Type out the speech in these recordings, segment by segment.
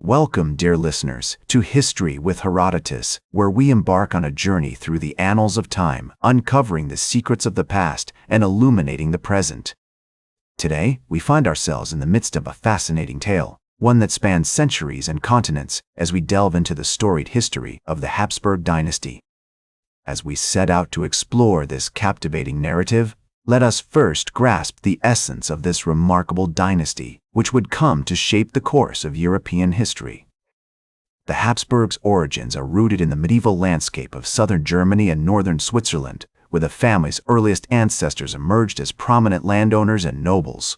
Welcome, dear listeners, to History with Herodotus, where we embark on a journey through the annals of time, uncovering the secrets of the past and illuminating the present. Today, we find ourselves in the midst of a fascinating tale, one that spans centuries and continents, as we delve into the storied history of the Habsburg Dynasty. As we set out to explore this captivating narrative, let us first grasp the essence of this remarkable dynasty, which would come to shape the course of European history. The Habsburgs' origins are rooted in the medieval landscape of southern Germany and northern Switzerland, where the family's earliest ancestors emerged as prominent landowners and nobles.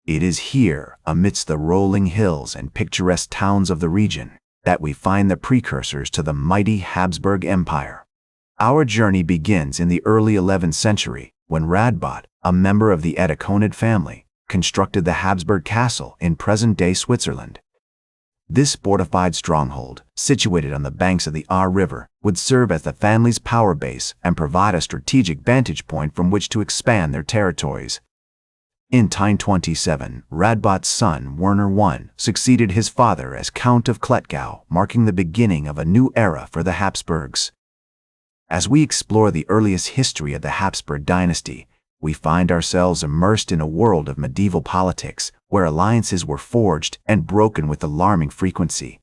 It is here, amidst the rolling hills and picturesque towns of the region, that we find the precursors to the mighty Habsburg Empire. Our journey begins in the early 11th century, when Radbot, a member of the Ediconid family, constructed the Habsburg Castle in present-day Switzerland. This fortified stronghold, situated on the banks of the Ahr River, would serve as the family's power base and provide a strategic vantage point from which to expand their territories. In 1027, Radbot's son, Werner I, succeeded his father as Count of Klettgau, marking the beginning of a new era for the Habsburgs. As we explore the earliest history of the Habsburg dynasty, we find ourselves immersed in a world of medieval politics, where alliances were forged and broken with alarming frequency.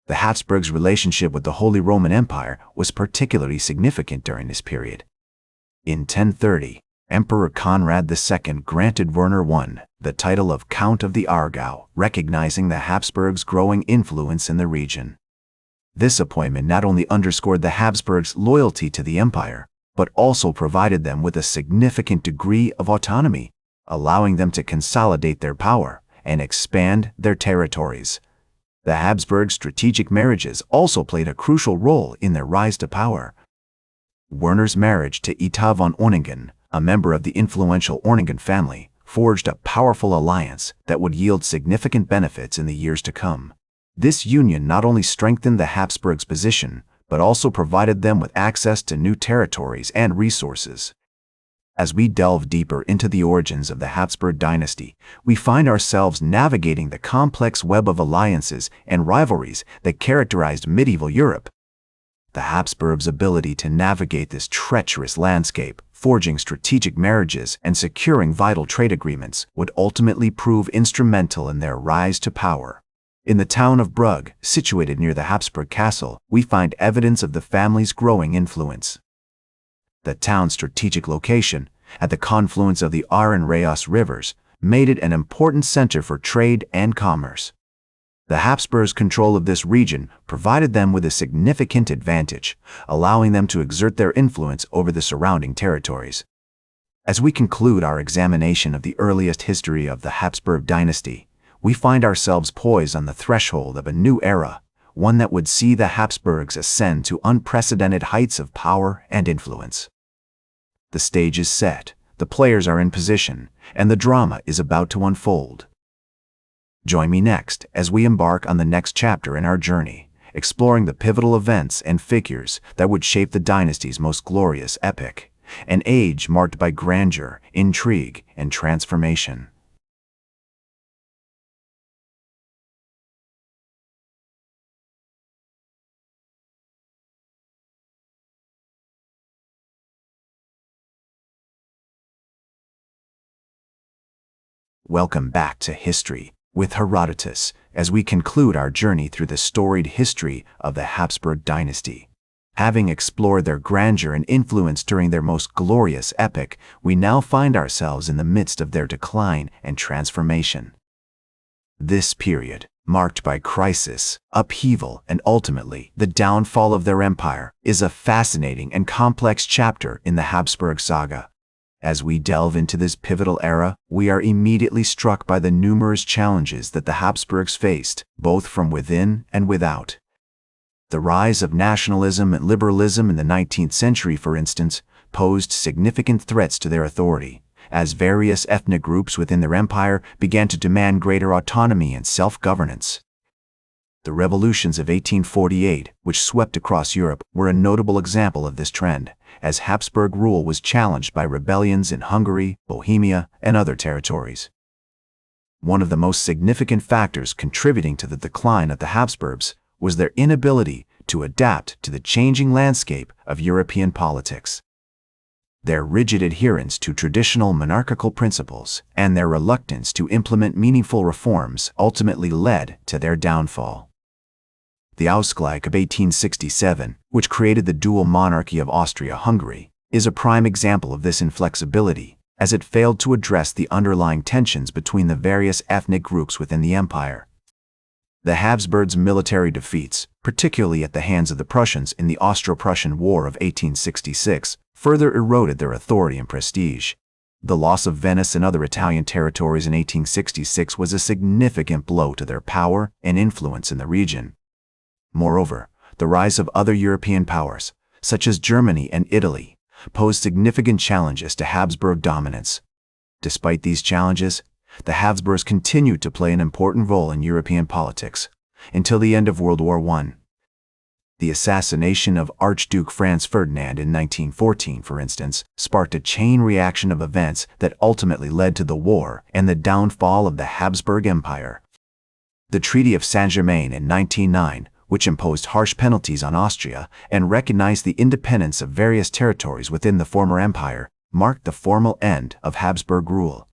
The Habsburgs' relationship with the Holy Roman Empire was particularly significant during this period. In 1030, Emperor Conrad II granted Werner I the title of Count of the Aargau, recognizing the Habsburgs' growing influence in the region. This appointment not only underscored the Habsburgs' loyalty to the empire, but also provided them with a significant degree of autonomy, allowing them to consolidate their power and expand their territories. The Habsburg strategic marriages also played a crucial role in their rise to power. Werner's marriage to Ita von Orningen, a member of the influential Orningen family, forged a powerful alliance that would yield significant benefits in the years to come. This union not only strengthened the Habsburgs' position, but also provided them with access to new territories and resources. As we delve deeper into the origins of the Habsburg dynasty, we find ourselves navigating the complex web of alliances and rivalries that characterized medieval Europe. The Habsburgs' ability to navigate this treacherous landscape, forging strategic marriages and securing vital trade agreements, would ultimately prove instrumental in their rise to power. In the town of Brugg, situated near the Habsburg Castle, we find evidence of the family's growing influence. The town's strategic location, at the confluence of the Ahr and Reuss rivers, made it an important center for trade and commerce. The Habsburgs' control of this region provided them with a significant advantage, allowing them to exert their influence over the surrounding territories. As we conclude our examination of the earliest history of the Habsburg dynasty, we find ourselves poised on the threshold of a new era, one that would see the Habsburgs ascend to unprecedented heights of power and influence. The stage is set, the players are in position, and the drama is about to unfold. Join me next as we embark on the next chapter in our journey, exploring the pivotal events and figures that would shape the dynasty's most glorious epic, an age marked by grandeur, intrigue, and transformation. Welcome back to History with Herodotus, as we conclude our journey through the storied history of the Habsburg dynasty. Having explored their grandeur and influence during their most glorious epoch, we now find ourselves in the midst of their decline and transformation. This period, marked by crisis, upheaval, and ultimately the downfall of their empire, is a fascinating and complex chapter in the Habsburg saga. As we delve into this pivotal era, we are immediately struck by the numerous challenges that the Habsburgs faced, both from within and without. The rise of nationalism and liberalism in the 19th century, for instance, posed significant threats to their authority, as various ethnic groups within their empire began to demand greater autonomy and self-governance. The revolutions of 1848, which swept across Europe, were a notable example of this trend, as Habsburg rule was challenged by rebellions in Hungary, Bohemia, and other territories. One of the most significant factors contributing to the decline of the Habsburgs was their inability to adapt to the changing landscape of European politics. Their rigid adherence to traditional monarchical principles and their reluctance to implement meaningful reforms ultimately led to their downfall. The Ausgleich of 1867, which created the dual monarchy of Austria-Hungary, is a prime example of this inflexibility, as it failed to address the underlying tensions between the various ethnic groups within the empire. The Habsburgs' military defeats, particularly at the hands of the Prussians in the Austro-Prussian War of 1866, further eroded their authority and prestige. The loss of Venice and other Italian territories in 1866 was a significant blow to their power and influence in the region. Moreover, the rise of other European powers, such as Germany and Italy, posed significant challenges to Habsburg dominance. Despite these challenges, the Habsburgs continued to play an important role in European politics until the end of World War I. The assassination of Archduke Franz Ferdinand in 1914, for instance, sparked a chain reaction of events that ultimately led to the war and the downfall of the Habsburg Empire. The Treaty of Saint-Germain in 1909, which imposed harsh penalties on Austria and recognized the independence of various territories within the former empire, marked the formal end of Habsburg rule.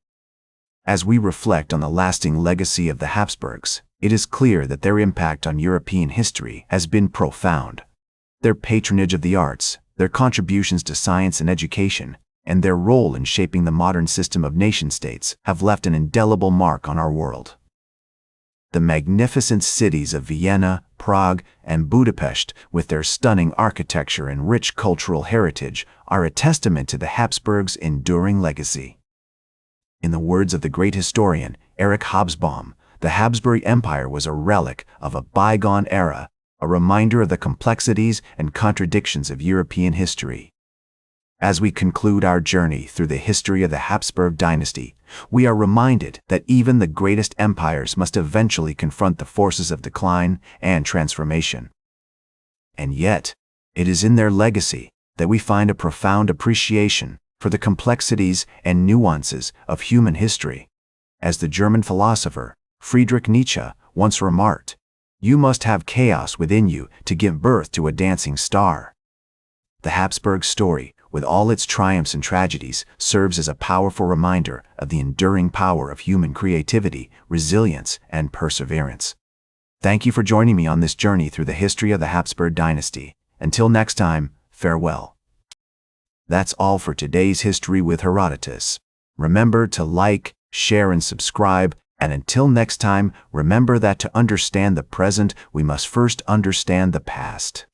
As we reflect on the lasting legacy of the Habsburgs, it is clear that their impact on European history has been profound. Their patronage of the arts, their contributions to science and education, and their role in shaping the modern system of nation-states have left an indelible mark on our world. The magnificent cities of Vienna, Prague, and Budapest, with their stunning architecture and rich cultural heritage, are a testament to the Habsburgs' enduring legacy. In the words of the great historian Erich Hobsbawm, the Habsburg Empire was a relic of a bygone era, a reminder of the complexities and contradictions of European history. As we conclude our journey through the history of the Habsburg Dynasty, we are reminded that even the greatest empires must eventually confront the forces of decline and transformation. And yet, it is in their legacy that we find a profound appreciation for the complexities and nuances of human history. As the German philosopher Friedrich Nietzsche once remarked, "You must have chaos within you to give birth to a dancing star." The Habsburg story, with all its triumphs and tragedies, serves as a powerful reminder of the enduring power of human creativity, resilience, and perseverance. Thank you for joining me on this journey through the history of the Habsburg Dynasty. Until next time, farewell. That's all for today's History with Herodotus. Remember to like, share, and subscribe, and until next time, remember that to understand the present, we must first understand the past.